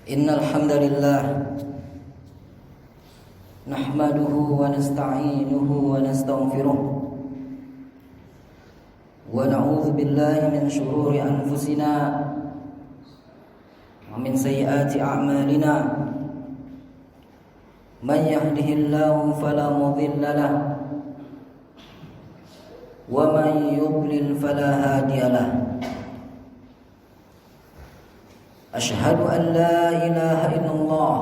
Innal hamdalillah nahmaduhu wa nasta'inuhu wa nastaghfiruh wa na'udzu billahi min shururi anfusina wa min sayyiati a'malina man yahdihillahu fala mudilla lahu wa man yudlil fala hadiya lahu. Asyhadu an la ilaha illallah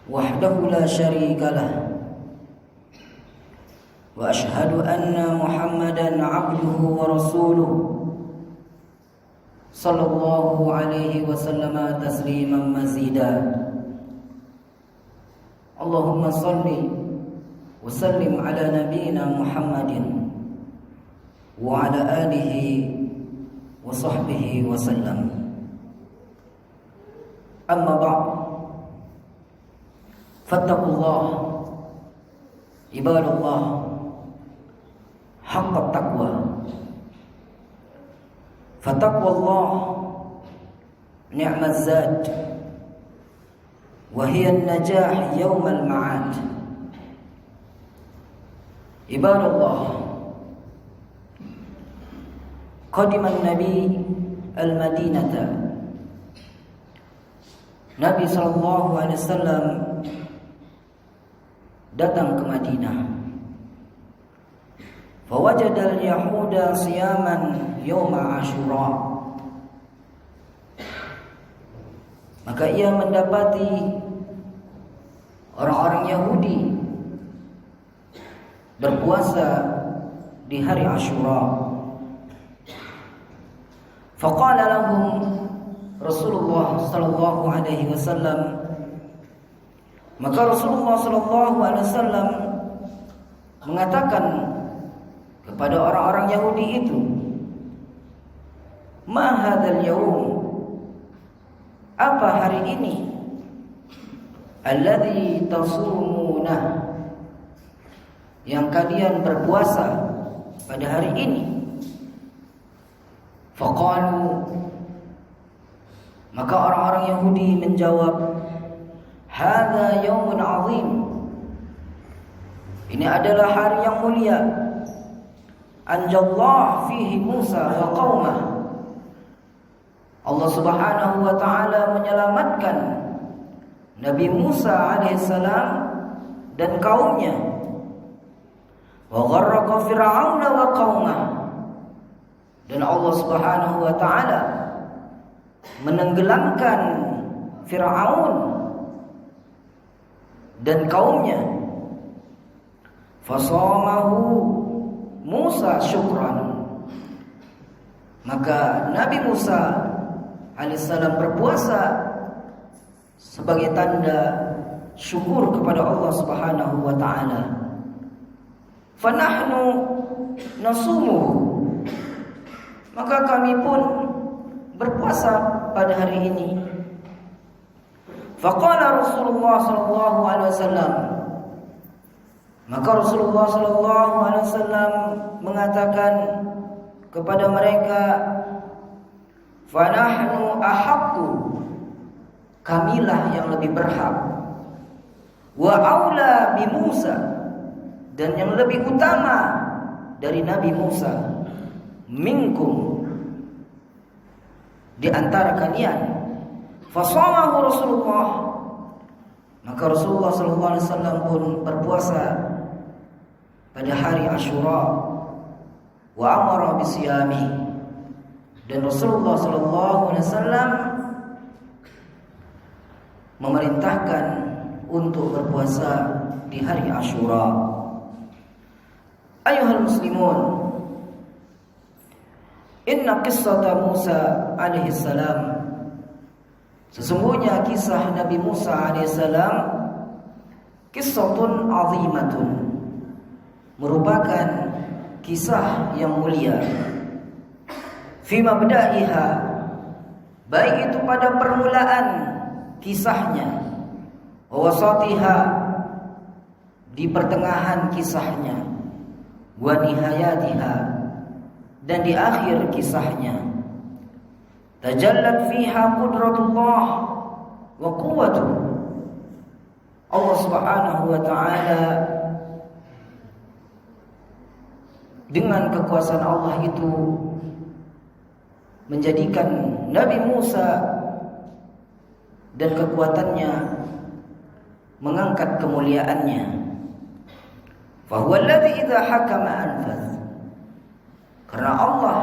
wahdahu la syarika lah wa asyhadu anna Muhammadan abduhu wa rasuluh sallallahu alaihi wasallam tasliman mazida. Allahumma salli wa sallim ala nabiyyina Muhammadin wa ala alihi wa sahbihi wa sallam. Amma ba'd, fattaqullah ibadallah haqqa taqwa. Fataqwallah ni'maz zad wa hiya an-najah yawm al-ma'ad. Ibadallah, qadima an-nabi al-Madinata. Nabi sallallahu alaihi wasallam datang ke Madinah. Fawajada al-yahuda siyaman yawma Ashura. Maka ia mendapati orang-orang Yahudi berpuasa di hari Ashura. Faqala lahum Rasulullah sallallahu alaihi wasallam, maka Rasulullah sallallahu alaihi wasallam mengatakan kepada orang-orang Yahudi itu, ma hadzal yaum, apa hari ini, alladzi tasumuna, yang kalian berpuasa pada hari ini. Faqalu, maka orang-orang Yahudi menjawab, hadza yaumun azim, ini adalah hari yang mulia. Anjallah fihi Musa wa qaumah, Allah subhanahu wa ta'ala menyelamatkan Nabi Musa alaihissalam dan kaumnya. Wa gharraqa fir'auna wa qaumah, dan Allah subhanahu wa ta'ala menenggelamkan Fir'aun dan kaumnya. Fasamahu Musa syukran, maka Nabi Musa alaihissalam berpuasa sebagai tanda syukur kepada Allah subhanahu wa ta'ala. Fanahnu nasumuhu, maka kami pun berpuasa pada hari ini. Faqala Rasulullah sallallahu alaihi wasallam, maka Rasulullah sallallahu alaihi wasallam mengatakan kepada mereka, fanahnu ahaqqu, kamilah yang lebih berhak, wa aula bi Musa, dan yang lebih utama dari Nabi Musa, minkum, di antara kalian. Fasamahu Rasulullah, maka Rasulullah sallallahu alaihi wasallam pun berpuasa pada hari Ashura. Wa amara bisiyami, dan Rasulullah sallallahu alaihi wasallam memerintahkan untuk berpuasa di hari Ashura. Ayuhal muslimun, inna qissata Musa alaihi salam, sesungguhnya kisah Nabi Musa alaihi salam, qissatun azimatun, merupakan kisah yang mulia. Fi mabda'iha, baik itu pada permulaan kisahnya, wa wasatiha, di pertengahan kisahnya, wa nihayatiha, dan di akhir kisahnya. tajallat fiha qudratullah wa quwwatuh. Allah Subhanahu wa taala dengan kekuasaan Allah itu menjadikan Nabi Musa dan kekuatannya mengangkat kemuliaannya. Fa huwa alladhi idza hakama anfaz. Karena Allah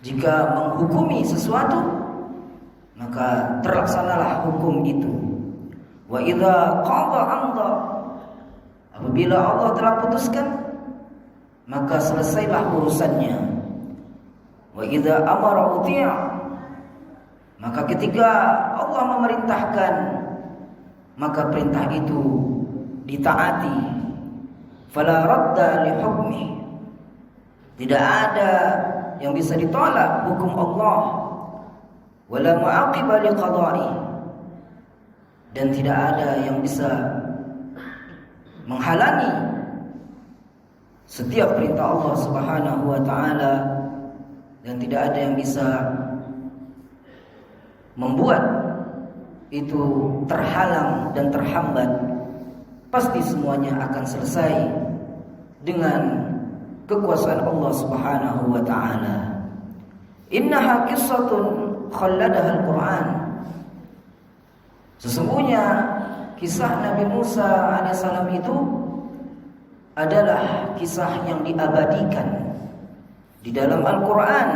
jika menghukumi sesuatu maka terlaksanalah hukum itu. Wa idza qada amra, apabila Allah telah putuskan maka selesailah urusannya. Wa idza amara uti'a, maka ketika Allah memerintahkan maka perintah itu ditaati. Fala radda li hukmi, tidak ada yang bisa ditolak hukum Allah. Wala mu'aqiba li qada'i, dan tidak ada yang bisa menghalangi setiap perintah Allah Subhanahu wa taala, dan tidak ada yang bisa membuat itu terhalang dan terhambat. Pasti semuanya akan selesai dengan kekuasaan Allah Subhanahu wa taala. Innaha qissatun khalladaha al-Qur'an. Sesungguhnya kisah Nabi Musa alaihissalam itu adalah kisah yang diabadikan di dalam Al-Quran.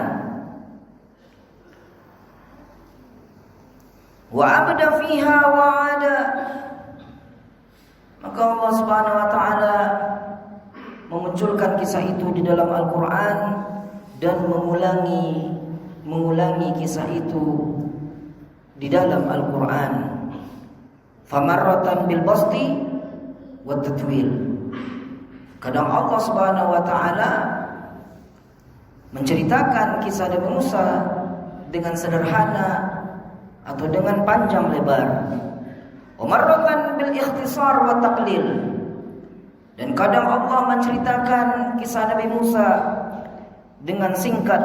Wa abda fiha wa ada, maka Allah Subhanahu wa taala memunculkan kisah itu di dalam Al-Quran dan mengulangi kisah itu di dalam Al-Quran. Famarratan bil basti wa tatwil. Kadang Allah Subhanahu wa taala menceritakan kisah Nabi Musa dengan sederhana atau dengan panjang lebar. Umarratan bil ikhtisar wa taqlil. Dan kadang Allah menceritakan kisah Nabi Musa dengan singkat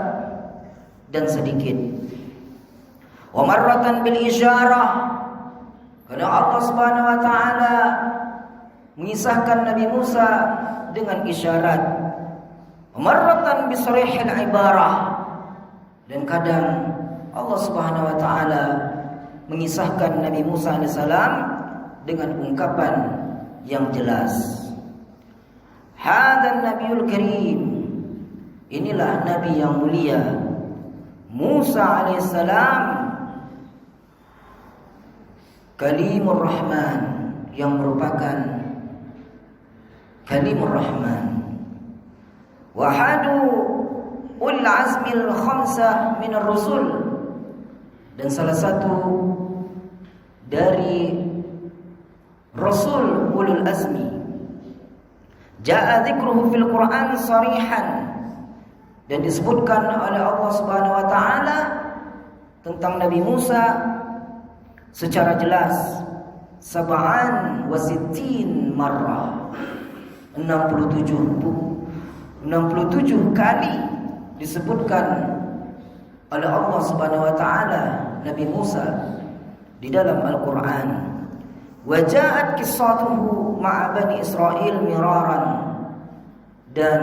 dan sedikit. Umarratan bil isyarah. Kadang Allah Subhanahu wa taala mengisahkan Nabi Musa dengan isyarat. Marratan bisarihil ibarah, dan kadang Allah Subhanahu wa taala mengisahkan Nabi Musa alaihissalam dengan ungkapan yang jelas. Hadan Nabiul Karim, inilah Nabi yang mulia Musa alaihissalam, Kalimur Rahman, yang merupakan Kalimur Rahman. Wahadu ul azmil khamsah minar rusul, dan salah satu dari Rasul ulul azmi. Ja'a dzikruhu fil Qur'an sarihan, dan disebutkan oleh Allah Subhanahu wa taala tentang Nabi Musa secara jelas. Sab'an wa sittin marrah, 67 kali disebutkan oleh Allah Subhanahu wa taala Nabi Musa di dalam Al-Qur'an. Wa ja'at qissatuhu ma'a Bani Israil miraran, dan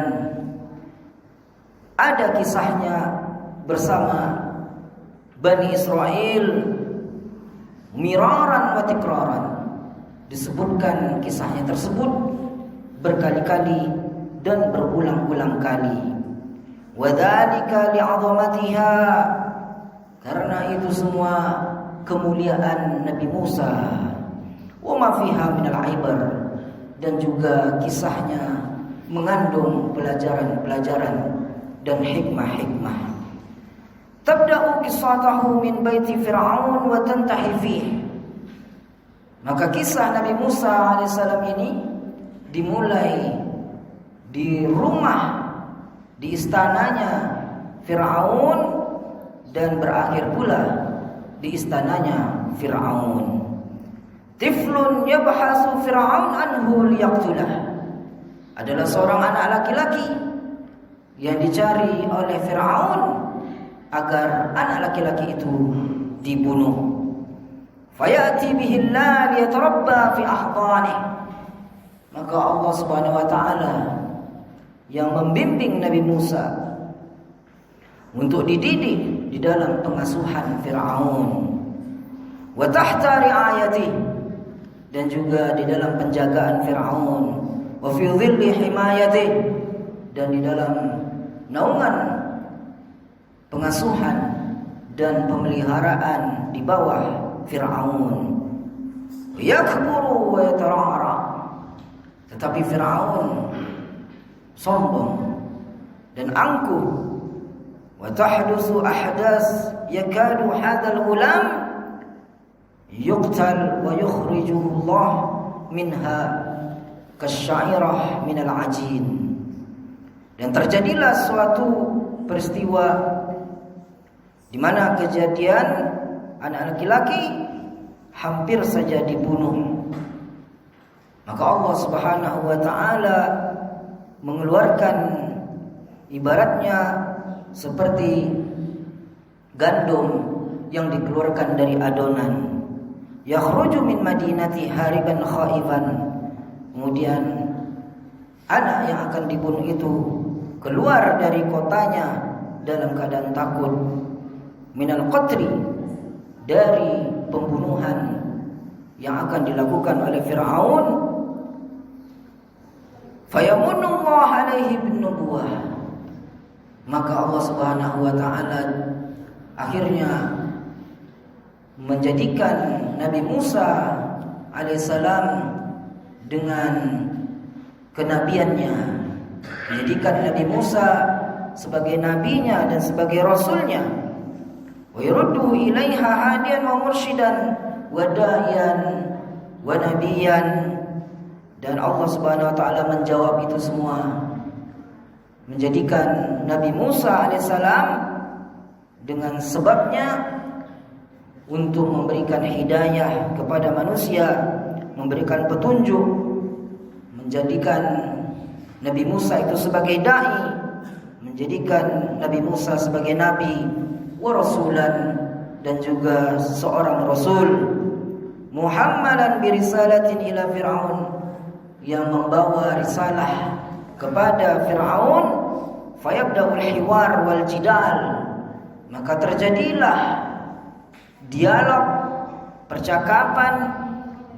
ada kisahnya bersama Bani Israil miraran wa tikraran. Disebutkan kisahnya tersebut berkali-kali dan berulang-ulang kali. Wa dzalika li'azamatiha, karena itu semua kemuliaan Nabi Musa. Wa ma fiha minal ibar, dan juga kisahnya mengandung pelajaran-pelajaran dan hikmah-hikmah. Tabda'u qissatahu min baiti Fir'aun wa tantahi fihi. Maka kisah Nabi Musa alaihissalam ini dimulai di rumah, di istananya Fir'aun, dan berakhir pula di istananya Fir'aun. Tiflun yabhasu Fir'aun anhu liyaqtulah, adalah seorang anak laki-laki yang dicari oleh Fir'aun agar anak laki-laki itu dibunuh. Fayati bihillah liyatarabba fi ahdanih. Maka Allah Subhanahu wa taala yang membimbing Nabi Musa untuk dididik di dalam pengasuhan Fir'aun, wa tahta riayati, dan juga di dalam penjagaan Fir'aun, wa fi dhilli himayati, dan di dalam naungan pengasuhan dan pemeliharaan di bawah Fir'aun. Yakburu wa yatara'ara. Tetapi Fir'aun sombong dan angkuh. Wa tahdusu ahdas yakadu hadzal ghulam yuqtal wa yukhrijuhu Allah minha kasya'irah minal ajin. Dan terjadilah suatu peristiwa di mana kejadian anak laki-laki hampir saja dibunuh. Maka Allah Subhanahu wa taala mengeluarkan ibaratnya seperti gandum yang dikeluarkan dari adonan. Yakhruju min madinati hariban khaifan. Kemudian anak yang akan dibunuh itu keluar dari kotanya dalam keadaan takut. Minal qatri, dari pembunuhan yang akan dilakukan oleh Fir'aun. Fayamunullah alaihi bin nubuwah. Maka Allah Subhanahu wa taala akhirnya menjadikan Nabi Musa alaihissalam dengan kenabiannya, menjadikan Nabi Musa sebagai nabinya dan sebagai rasulnya. Wa yurduhu ilaiha hadiyan wa mursyidan wa da'iyan wa nabiyan. Dan Allah Subhanahu wa taala menjawab itu semua, menjadikan Nabi Musa alaihissalam dengan sebabnya untuk memberikan hidayah kepada manusia, memberikan petunjuk, menjadikan Nabi Musa itu sebagai dai, menjadikan Nabi Musa sebagai nabi wa rasulan, dan juga seorang rasul, muhammalan birisalatin ila Fir'aun, yang membawa risalah kepada Fir'aun. Fayabda'ul hiwar wal jidal. Maka terjadilah dialog, percakapan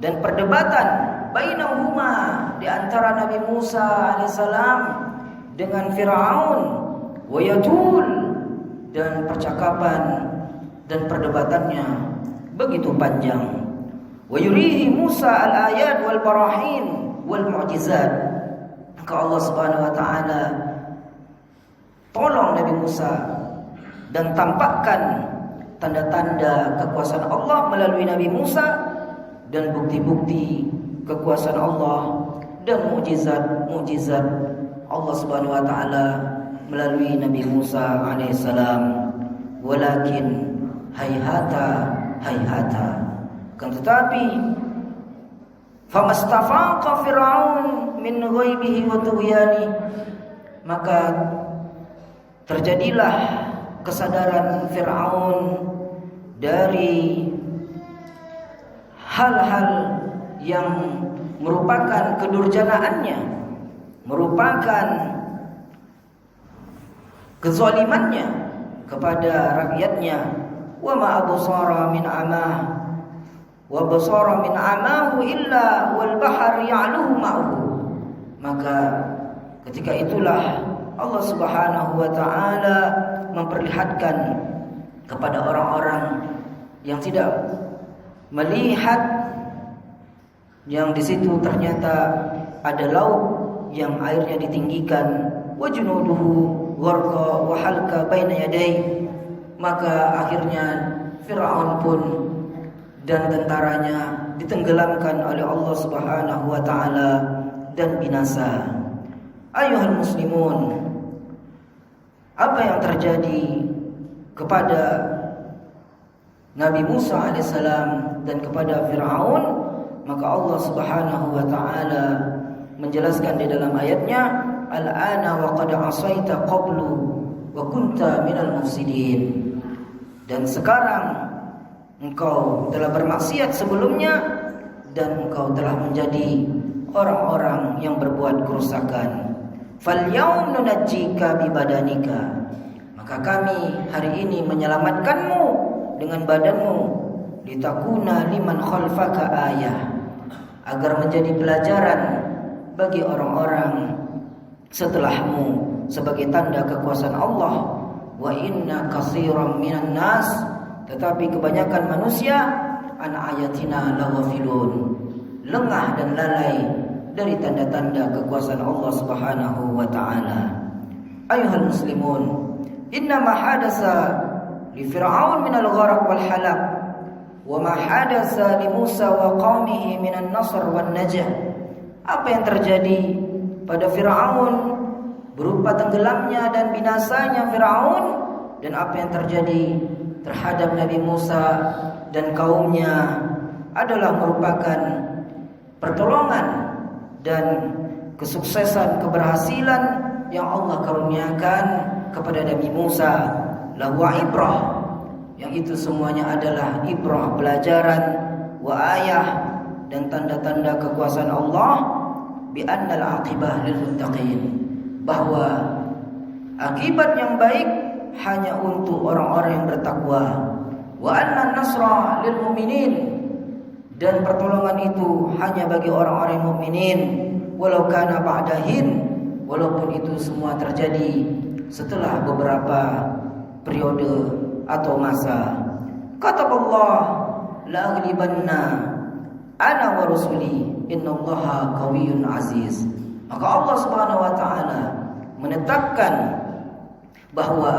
dan perdebatan bainahuma, di antara Nabi Musa alaihissalam dengan Fir'aun. Wa yatul, dan percakapan dan perdebatannya begitu panjang. Wa yurihi Musa al-ayat wal barahin wal mu'jizat. Maka Allah Subhanahu wa taala tolong Nabi Musa dan tampakkan tanda-tanda kekuasaan Allah melalui Nabi Musa, dan bukti-bukti kekuasaan Allah dan mukjizat Allah Subhanahu wa taala melalui Nabi Musa alaihissalam. Walakin hayhata, kan tetapi famastafaqa Fir'aun min ghaibihi wa tughyani. Maka terjadilah kesadaran Fir'aun dari hal-hal yang merupakan kedurjanaannya, merupakan kezalimannya kepada rakyatnya. Wa ma absara min amah wa basara min amahu illa wal bahr ya'luhu ma'hu. Maka ketika itulah Allah Subhanahu wa taala memperlihatkan kepada orang-orang yang tidak melihat, yang di situ ternyata ada laut yang airnya ditinggikan. Wa junuduhu gharqa wa halka baina yadayhi. Maka akhirnya Fir'aun pun dan tentaranya ditenggelamkan oleh Allah Subhanahu wa taala dan binasa. Ayuhal muslimun, apa yang terjadi kepada Nabi Musa alaihissalam dan kepada Fir'aun, maka Allah Subhanahu wa taala menjelaskan di dalam ayatnya, al-ana wa qad asaita qablu wa kunta minal mufsidin. dan sekarang engkau telah bermaksiat sebelumnya dan engkau telah menjadi orang-orang yang berbuat kerusakan. Falyawm nunajjika bibadanika, maka kami hari ini menyelamatkanmu dengan badanmu, litakuna liman khalfaka ayah, agar menjadi pelajaran bagi orang-orang setelahmu sebagai tanda kekuasaan Allah. Wa inna katsiran minan nas, tetapi kebanyakan manusia an ayatina laghafilun, lengah dan lalai dari tanda-tanda kekuasaan Allah Subhanahu wa taala. Ayuhal muslimun, inna ma hadasa li fir'aun min al-gharq wal halak wa ma hadasa li Musa wa qaumihi min an-nasr wan najah. Apa yang terjadi pada Fir'aun berupa tenggelamnya dan binasanya Fir'aun, dan apa yang terjadi terhadap Nabi Musa dan kaumnya adalah merupakan pertolongan dan kesuksesan, keberhasilan yang Allah karuniakan kepada Nabi Musa. Lahu ibrah, yang itu semuanya adalah ibrah, pelajaran, wa ayah, dan tanda-tanda kekuasaan Allah, bi annal aqibah lil muttaqin, bahwa akibat yang baik hanya untuk orang-orang yang bertakwa. Wa anna nasra lil mu'minin, dan pertolongan itu hanya bagi orang-orang mukminin, walau kana ba'dahin, walaupun itu semua terjadi setelah beberapa periode atau masa. Kata Allah, la aghlibanna ana wa rusuli innallaha qawiyyun aziz. Maka Allah Subhanahu wa taala menetapkan bahwa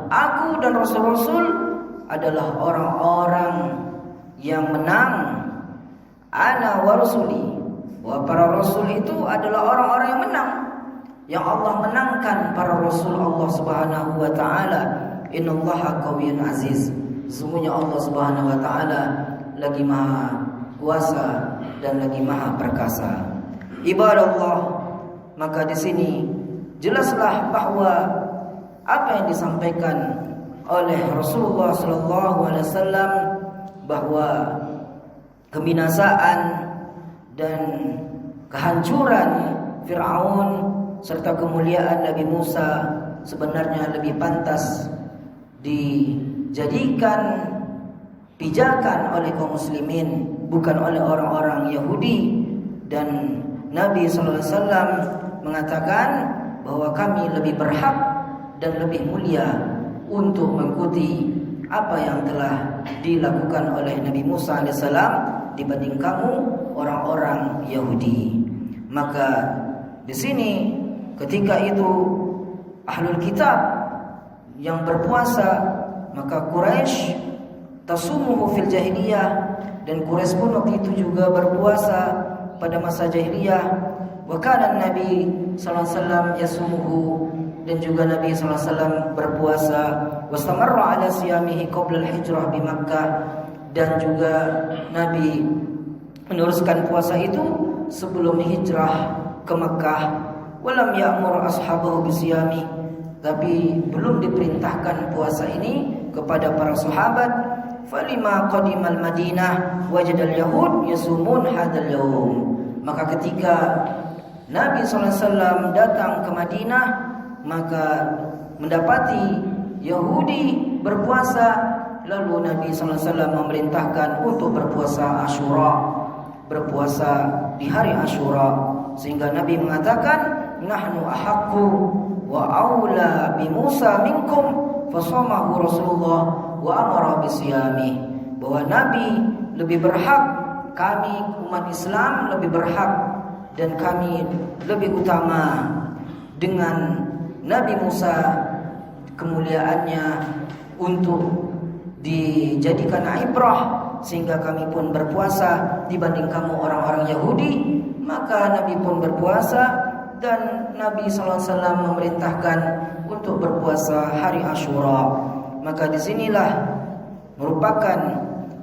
aku dan rasul-rasul adalah orang-orang yang menang. Ana wa rusuli, wa para rasul itu adalah orang-orang yang menang, yang Allah menangkan para rasul Allah Subhanahu wa taala. Innallaha qawiyyun aziz, sesungguhnya Allah Subhanahu wa taala lagi maha kuasa dan lagi maha perkasa. Ibadallah, maka di sini jelaslah bahwa apa yang disampaikan oleh Rasulullah sallallahu alaihi wasallam, bahwa kebinasaan dan kehancuran Fir'aun serta kemuliaan Nabi Musa sebenarnya lebih pantas dijadikan pijakan oleh kaum muslimin, bukan oleh orang-orang Yahudi. Dan Nabi sallallahu alaihi wasallam mengatakan bahwa kami lebih berhak dan lebih mulia untuk mengikuti apa yang telah dilakukan oleh Nabi Musa alaihissalam dibanding kamu orang-orang Yahudi. Maka di sini ketika itu ahlul kitab yang berpuasa, maka Quraisy tasumuhu fil jahiliyah, dan Quraisy pun waktu itu juga berpuasa pada masa jahiliyah. Wa kana Nabi sallallahu alaihi wasallam yasumuhu, dan juga Nabi sallallahu alaihi wasallam berpuasa. Wastamarra ala siyamihi qabla al-hijrah bi Makkah, dan juga Nabi meneruskan puasa itu sebelum hijrah ke Makkah. Walam ya'mur ashabahu bisiyami, tapi belum diperintahkan puasa ini kepada para sahabat. Falima qadimal Madinah wajadal yahud yasumun hadzal yaum, maka ketika Nabi SAW datang ke Madinah, maka mendapati Yahudi berpuasa. Lalu Nabi SAW memerintahkan untuk berpuasa Ashura, berpuasa di hari Ashura, sehingga Nabi mengatakan, nahnu ahaqqu wa aula bi Musa minkum fasamahu Rasulullah wa amara bisiyami, bahwa Nabi lebih berhak, kami umat Islam lebih berhak, dan kami lebih utama dengan Nabi Musa kemuliaannya untuk dijadikan ibrah, sehingga kami pun berpuasa dibanding kamu orang-orang Yahudi. Maka Nabi pun berpuasa, dan Nabi SAW memerintahkan untuk berpuasa hari Ashura. Maka disinilah merupakan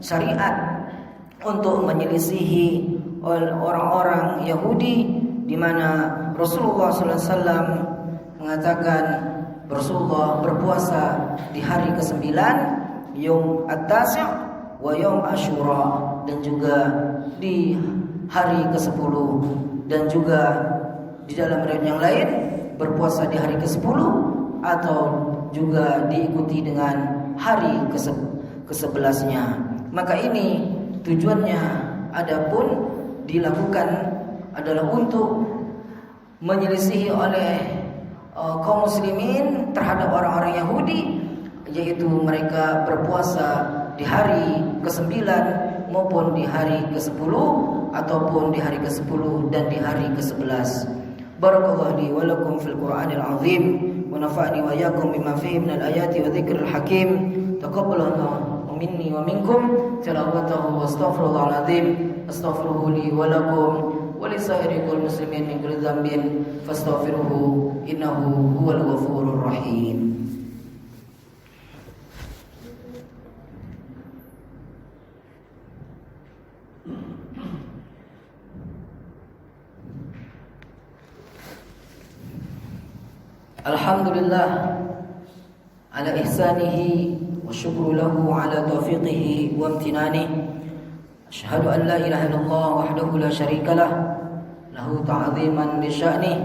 syariat untuk menyelisihi orang-orang Yahudi, di mana Rasulullah SAW mengatakan Rasulullah berpuasa di hari ke-9, yaum at-tasi' wa yaum Asyura, dan juga di hari ke-10, dan juga di dalam riwayat yang lain berpuasa di hari ke-10 atau juga diikuti dengan hari ke-11-nya. Maka ini tujuannya adapun dilakukan adalah untuk menyelisihi oleh kaum muslimin terhadap orang-orang Yahudi, yaitu mereka berpuasa di hari ke-9 maupun di hari ke-10 ataupun di hari ke-10 dan di hari ke-11. Barakallahu li wa lakum fil Qur'anil azim wa nafa'ani wa iyyakum bima fihi minal ayati wa dzikril hakim. Taqabbalallahu minni wa minkum tilawatahu wa astaghfirullahal azim. Astaghfiruhu li wa lakum wa li sa'iril muslimin min kulli dhanbin fastaghfiruhu innahu huwal ghafurur rahim. Alhamdulillah ala ihsanihi wa syukru lahu ala taufiqihi wa amtinanihi. Asyhadu an la ilaha illallah wahdahu la syarika lah, lahu ta'ziman li sya'nihi,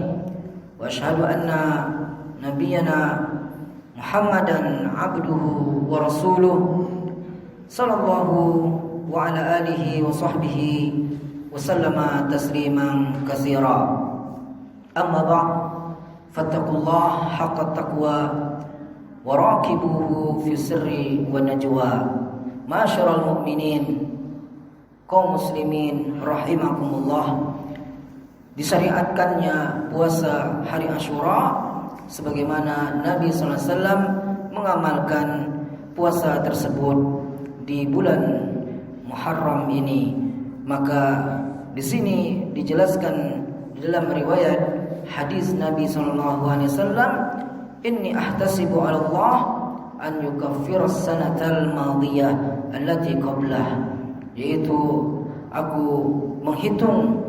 wa asyhadu anna nabiyyana Muhammadan abduhu wa rasuluh sallallahu wa ala alihi wa sahbihi wa sallama tasliman katsira. Amma ba'd, fattaqullaha haqqa taqwa wa raqibuhu fi sirri wa najwa. Ma'asyiral mu'minin, kaum muslimin rahimakumullah, disyariatkannya puasa hari Asyura sebagaimana Nabi sallallahu alaihi wasallam mengamalkan puasa tersebut di bulan Muharram ini. Maka di sini dijelaskan di dalam riwayat hadis Nabi sallallahu alaihi wasallam, inni ahtasibu 'ala Allah an yukaffira as-sanatal madiyah allati qablah, yaitu aku menghitung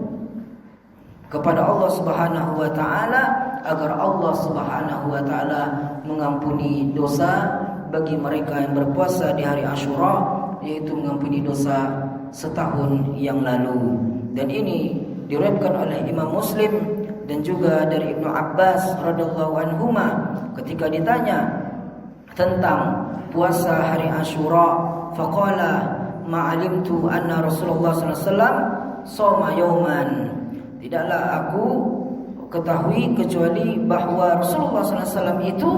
kepada Allah Subhanahu wa taala agar Allah Subhanahu wa taala mengampuni dosa bagi mereka yang berpuasa di hari Asyura, yaitu mengampuni dosa setahun yang lalu. Dan ini diriwayatkan oleh Imam Muslim dan juga dari Ibnu Abbas radhiyallahu anhuma ketika ditanya tentang puasa hari Asyura, faqala ma'alimtu anna Rasulullah sallallahu alaihi wasallam shoma yauman. Tidaklah aku ketahui kecuali bahwa Rasulullah sallallahu alaihi wasallam itu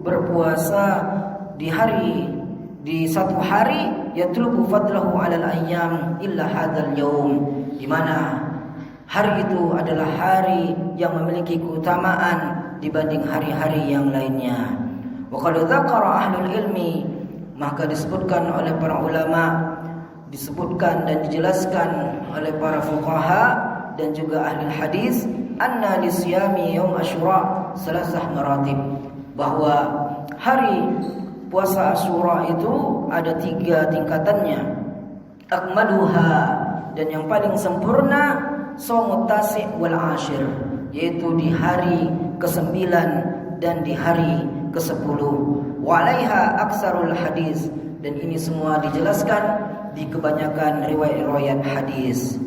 berpuasa di satu hari, yatlubu fadlahu 'alal ayyam illa hadzal yaum, di mana hari itu adalah hari yang memiliki keutamaan dibanding hari-hari yang lainnya. Wa qad dzakara ahlul ilmi, maka disebutkan oleh para ulama, disebutkan dan dijelaskan oleh para fuqaha dan juga ahli hadis, anna lisyami yaum Asyura salasah maratib, bahwa hari puasa Asyura itu ada 3 tingkatannya. Akmaluha, dan yang paling sempurna, shaumut tasi' wal ashir, yaitu di hari ke-9 dan di hari ke-10. Wa 'alaiha aksarul hadis, dan ini semua dijelaskan di kebanyakan riwayat-riwayat hadis.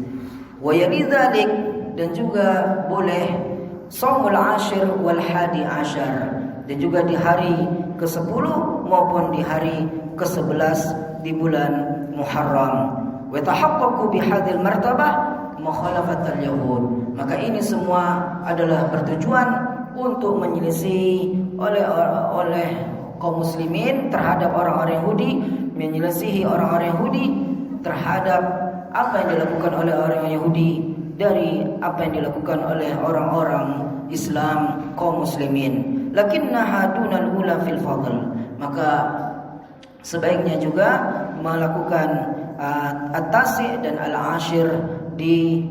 Wa yalidzalik, dan juga boleh shaumul ashir wal hadi asyar, dan juga di hari ke-10 maupun di hari ke-11 di bulan Muharram. Wa tahaqqaqu bihadhil martabah mukhalafatal yahud, maka ini semua adalah bertujuan untuk menyelisih oleh kaum muslimin terhadap orang-orang Yahudi, menyelisihi orang-orang Yahudi terhadap apa yang dilakukan oleh orang Yahudi dari apa yang dilakukan oleh orang-orang Islam kaum muslimin. Lakinnaha dunal ula fil fadl, maka sebaiknya juga melakukan at-tasi' dan al-ashir di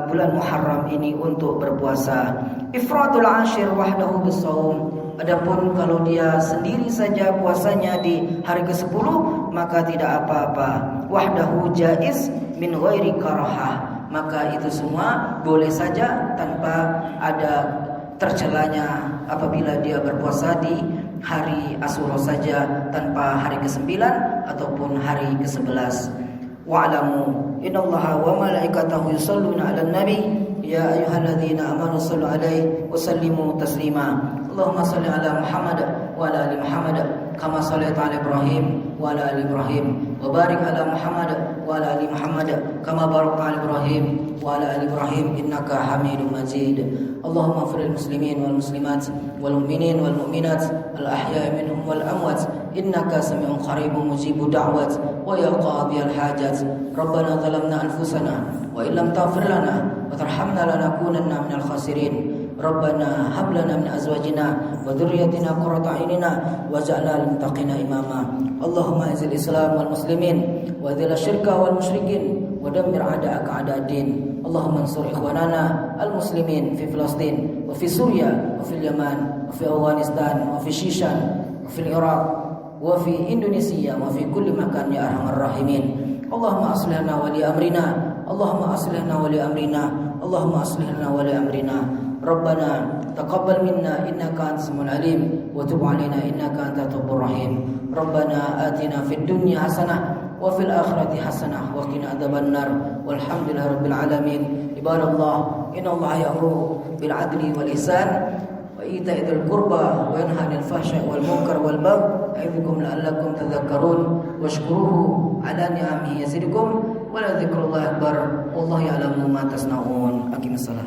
bulan Muharram ini untuk berpuasa. Ifradul ashir wahdahu bisawm, adapun kalau dia sendiri saja puasanya di hari ke-10 maka tidak apa-apa. Wahdahu jaiz min ghairi karahah, maka itu semua boleh saja tanpa ada tercelanya apabila dia berpuasa di hari Asyura saja tanpa hari ke-9 ataupun hari ke-11. Wa'lamu innallaha wa malaikatahu yusholluna 'alan nabi ya ayyuhalladzina amanu shallu 'alaihi wa sallimu taslima. Allahumma shalli 'ala Muhammad wa 'ala ali Muhammad kama shallaita 'ala Ibrahim wa 'ala ali Ibrahim wa barik 'ala Muhammad wa 'ala ali Muhammad kama barakta 'ala Ibrahim wa 'ala ali Ibrahim innaka Hamidum Majid. Allahumma ighfir lil muslimin wal muslimat wal mu'minin wal mu'minat al ahya'i minhum wal amwat innaka sami'un qaribun mujibud da'wat wa ya qadiyal hajat. Rabbana zalamna anfusana wa illam taghfir lana wa tarhamna lanakunanna minal khasirin. Rabbana hab lana min azwajina wa dhurriyyatina qurrata a'yunina waj'alna lil muttaqina imama. Allahumma izil Islam wal muslimin wa dhil syirka wal musyrikin wa dammir a'da'aka a'da'ad-din. Allahumma ansur ikhwanana al muslimin fi Filastin wa fi Suriya wa fil Yaman wa fi Afghanistan wa fi Shishan wa fil Iraq wa fi Indonesia wa fi kulli makan ya arhamar rahimin. Allahumma aslih lana wa li amrina. Allahumma aslih lana wa li amrina. Allahumma aslih lana wa li amrina. Rabbana taqabbal minna innaka antas samiul alim wa tub alaina innaka antat tawwabur rahim. Rabbana atina fid dunya hasanah wa fil akhirati hasanah wa qina adzabannar. Walhamdulillahi rabbil alamin. Ibadallah, innallaha ya'muru bil adli wal ihsan wa ita'i dzil qurba wa yanha 'anil fahsya'i wal munkar wal baghi ya'idukum la'allakum tadhakkarun washkuruhu 'ala ni'amihi yazidukum wa la dzikrullahi akbar wallahu ya'lamu ma tasna'un. Aqimissalam.